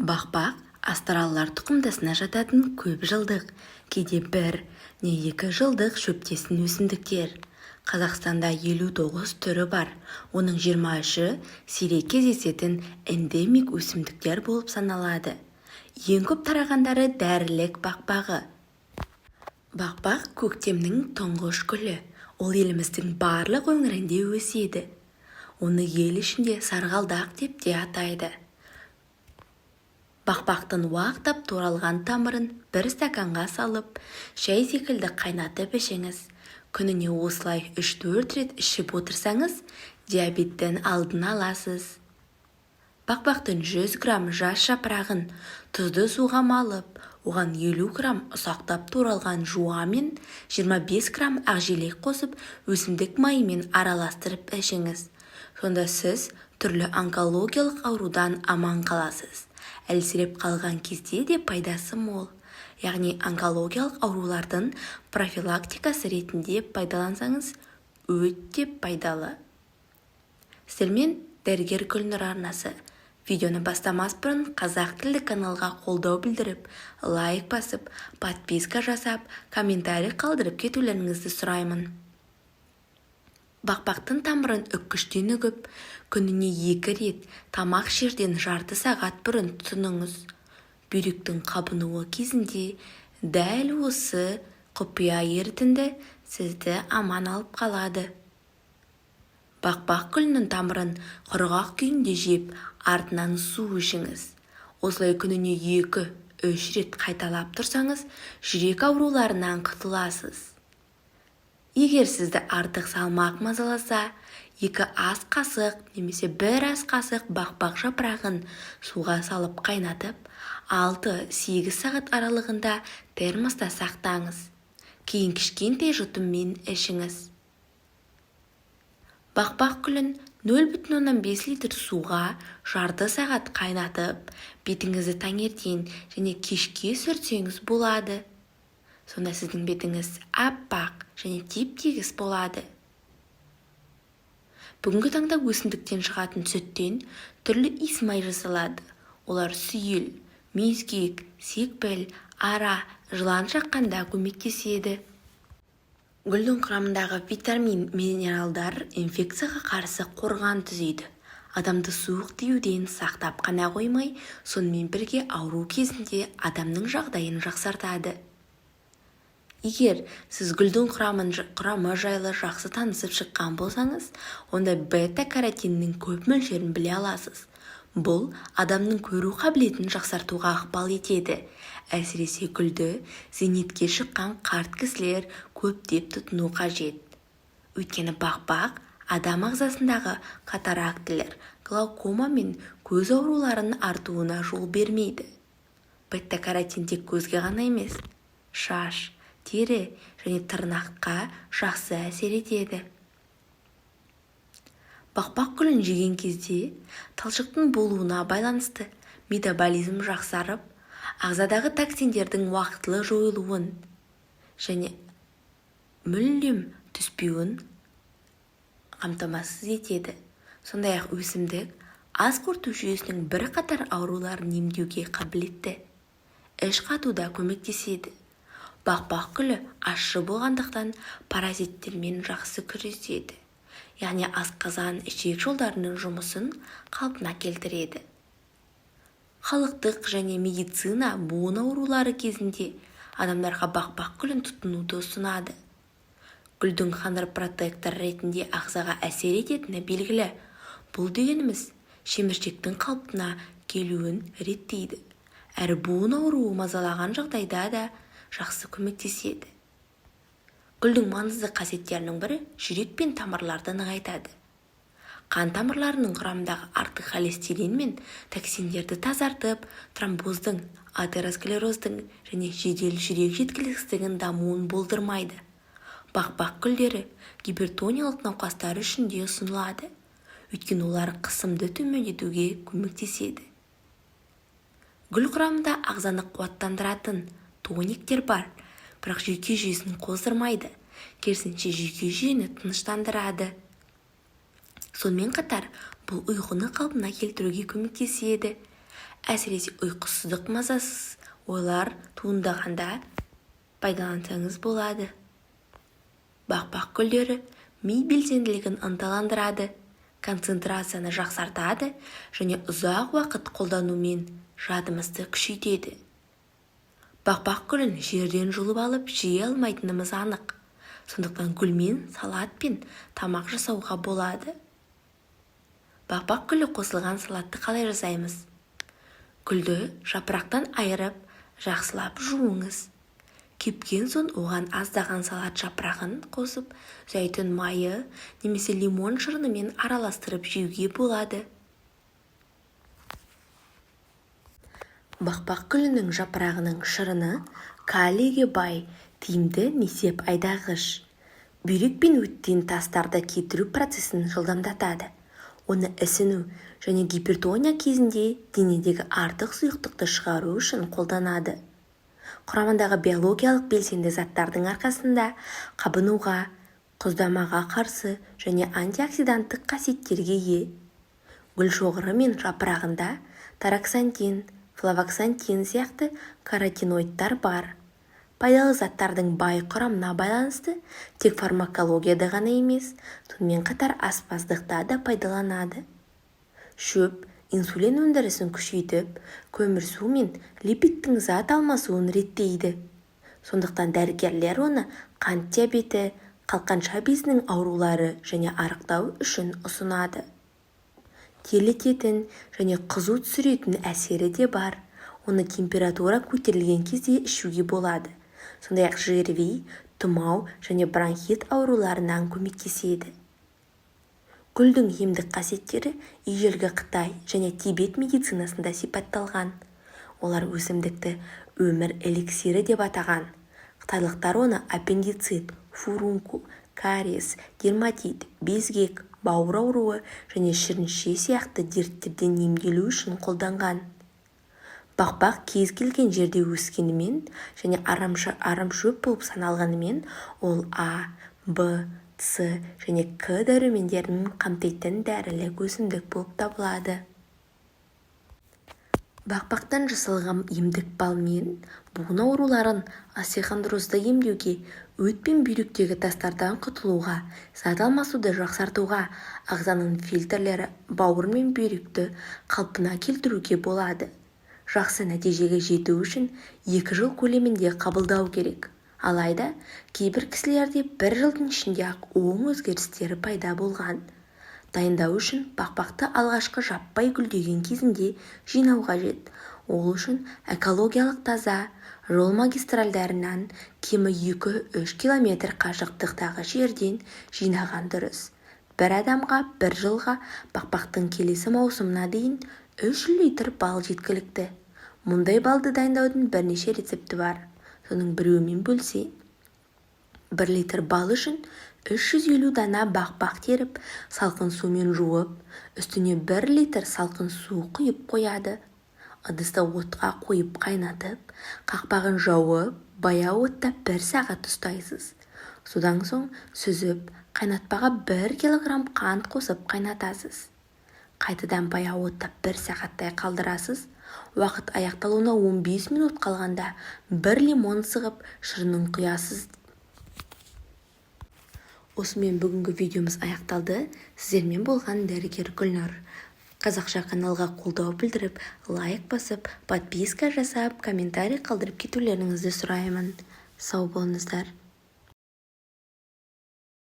Бақбақ астраллар тұқымдасына жататын көп жылдық, кейде 1 не 2 жылдық шөптесін өсімдіктер. Қазақстанда 59 түрі бар, оның 23-і сирек кездесетін эндемик өсімдіктер болып саналады. Ең көп тарағандары дәрілік бақбағы. Бақбақ көктемнің тұңғыш гүлі, ол еліміздің барлық өңірінде өседі. Оны ел ішінде сарғалдақ деп те атайды. Бақбақтың уақтап туралған тамырын бір стаканға салып, шай секілді қайнатып ішіңіз. Күніне осылай 3-4 рет ішіп отырсаңыз, диабеттен алдын аласыз. Бақбақтың 100 грамм жас жапырағын тұзды суға малып, оған 50 грамм ұсақтап туралған жуа мен 25 грамм ақжелек қосып, өсімдік майымен араластырып ішіңіз. Сонда сіз түрлі онкологиялық аурудан аман қаласыз. Әлсіреп қалған кезде де пайдасы мол. Яғни онкологиялық аурулардың профилактикасы ретінде пайдалансаңыз, өте пайдалы. Сіздермен дәрігер Гүлнұр арнасы. Видеоны бастамас бұрын қазақ тілді каналға қолдау білдіріп, лайк басып, подписка жасап, комментарий қалдырып кетулеріңізді сұраймын. Бақбақтың тамырын үккіштен үгіп, күніне 2 рет тамақ ішерден жарты сағат бұрын тұтыныңыз. Бүйректің қабынуы кезінде дәл осы құпия ерітінді сізді аман алып қалады. Бақбақ гүлінің тамырын құрғақ күйінде жеп, артынан су ішіңіз. Осылай күніне 2-3 рет қайталап тұрсаңыз, жүрек ауруларынан құтыласыз. Егер сізді артық салмақ мазаласа, 2 ас қасық немесе 1 ас қасық бақбақ жапырағын суға салып қайнатып, 6-8 сағат аралығында термоста сақтаңыз. Кейін кішкентай жұтыммен ішіңіз. Бақбақ гүлін 0,5 литр суға жарты сағат қайнатып, бетіңізді таңертең және кешке сүртсеңіз болады. Сонда сіздің бетіңіз аппақ және теп-тегіс болады. Бүгінгі таңда өсімдіктен шығатын сүттен түрлі иіс-май жасалады. Олар сүйел, мезгек, секпіл, ара, жылан шаққанда көмектеседі. Гүлдің құрамындағы витамин, минералдар инфекцияға қарсы қорған түзейді. Адамды суық тиюден сақтап қана қоймай, сонымен бірге ауру кезінде адамның жағдайын жақсартады. Егер сіз гүлдің құрамы жайлы жақсы танысып шыққан болсаңыз, онда бета-каротиннің көп мөлшерін біле аласыз. Бұл адамның көру қабілетін жақсартуға ықпал етеді. Әсіресе гүлді зейнетке шыққан қарт кісілер көптеп тұтыну қажет. Өйткені бақбақ адам ағзасындағы катарактілер, глаукома мен көз ауруларының артуына жол бермейді. Бета-каротин тек көзге ғана емес, шаш, тері және тырнаққа жақсы әсер етеді. Бақбақ гүлін жеген кезде талшықтың болуына байланысты метаболизм жақсарып, ағзадағы токсиндердің уақытылы жойылуын және мүлдем түспеуін қамтамасыз етеді. Сондай-ақ өсімдік ас қорыту жүйесінің бірқатар ауруларын емдеуге қабілетті. Іш қатуда көмектеседі. Бақбақ гүлі ащы болғандықтан паразиттермен жақсы күреседі. Яғни асқазан, ішек жолдарының жұмысын қалпына келтіреді. Халықтық және медицина буын аурулары кезінде адамдарға бақбақ гүлін тұтынуды ұсынады. Гүлдің хондропротектор ретінде ағзаға әсер ететіні белгілі. Бұл дегеніміз шеміршектің қалпына келуін реттейді. Әрі буын ауруы мазалаған жағдайда да жақсы көмектеседі. Гүлдің маңызды қасиеттерінің бірі жүрек пен тамырларды нығайтады. Қан тамырларының құрамындағы артық холестерин мен токсиндерді тазартып, тромбоздың, атеросклероздың және жедел жүрек жеткіліксіздігінің дамуын болдырмайды. Бақбақ гүлдері гипертониялық науқастар үшін де ұсынылады. Өйткені олар қысымды төмендетуге көмектеседі. Гүл құрамында ағзаны қуаттандыратын тониктер бар, бірақ жүйке жүйесін қоздырмайды, керісінше жүйке жүйені тыныштандырады. Сонымен қатар, бұл ұйқыны қалпына келтіруге көмектеседі. әсіресе ұйқысыздық мазасыз ойлар туындағанда пайдалансаңыз болады. Бақбақ гүлдері ми белсенділігін ынталандырады, концентрацияны жақсартады және ұзақ уақыт қолданумен жадымызды күшейтеді. Бақбақ гүлін жерден жұлып алып жей алмайтынымыз анық. Сондықтан гүлмен салат пен тамақ жасауға болады. Бақбақ гүлі қосылған салатты қалай жасаймыз? Гүлді жапырақтан айырып, жақсылап жуыңыз. Кепкен соң оған аздаған салат жапырағын қосып, зәйтүн майы немесе лимон шырынымен араластырып жеуге болады. Бақбақ гүлінің жапырағының шырыны калийге бай, тиімді несеп айдағыш. Бүйрек пен өттен тастарды кетіру процесін жылдамдатады. Оны ісіну және гипертония кезінде денедегі артық сұйықтықты шығару үшін қолданады. Құрамындағы биологиялық белсенді заттардың арқасында қабынуға, құздамаға қарсы және антиоксиданттық қасиеттерге ие. Гүл шоғыры мен жапырағында тараксантин, флавоксантин сияқты каротиноидтар бар. Пайдалы заттардың бай құрамына байланысты тек фармакологияда ғана емес, сонымен қатар аспаздықта да пайдаланады. Шөп инсулин өндірісін күшейтіп, көмірсу мен липидтің зат алмасуын реттейді. Сондықтан дәрігерлер оны қант диабеті, қалқанша безінің аурулары және арықтау үшін ұсынады. Терлететін және қызу түсіретін әсері де бар. Оны температура көтерілген кезде ішуге болады. Сондай-ақ ЖРВИ, тұмау және бронхит ауруларынан көмектеседі. Гүлдің емдік қасиеттері ежелгі Қытай және Тибет медицинасында сипатталған. Олар өсімдікті өмір эликсирі деп атаған. Қытайлықтар оны аппендицит, фурункул, кариес, дерматит, безгек, бауыр ауруы және шірінше сияқты дерттерден емделу үшін қолданған. Бақбақ кез келген жерде өскенімен және арамшөп болып саналғанымен, ол А, Б, С және К дәрумендерін қамтитын дәрілік өсімдік болып табылады. Бақбақтан жасалған емдік балмен буын ауруларын, остеохондрозды емдеуге, өт пен бүйректегі тастардан құтылуға, зат алмасуды жақсартуға, ағзаның фильтрлері бауыр мен бүйректі қалпына келтіруге болады. Жақсы нәтижеге жету үшін 2 жыл көлемінде қабылдау керек. Алайда, кейбір кісілерде 1 жылдың ішінде-ақ оң өзгерістері пайда болған. Дайындау үшін бақбақты алғашқы жаппай гүлдеген кезінде жинау қажет. Ол үшін экологиялық таза, жол магистральдарынан кемі 2-3 километр қашықтықтағы жерден жинаған дұрыс. Бір адамға 1 жылға бақбақтың келесі маусымына дейін 3 литр бал жеткілікті. Мұндай балды дайындаудың бірнеше рецепті бар. Соның біреуімен бөлсе, 1 литр бал үшін 350 дана бақбақ теріп, салқын сумен жуып, үстіне 1 литр салқын су құйып қояды. Ыдысты отқа қойып қайнатып, қақпағын жауып, баяу отта 1 сағат ұстайсыз. Содан соң сүзіп, қайнатпаға 1 килограмм қант қосып қайнатасыз. Қайтадан баяу отта 1 сағаттай қалдырасыз. Уақыт аяқталуына 15 минут қалғанда 1 лимон сығып, шырынын құясыз. Осымен бүгінгі видеомыз аяқталды. Сіздермен болған дәрігер Гүлнұр. Қазақша каналға қолдау білдіріп, лайк басып, подписка жасап, комментарий қалдырып кетулеріңізді сұраймын. Сау болыңыздар.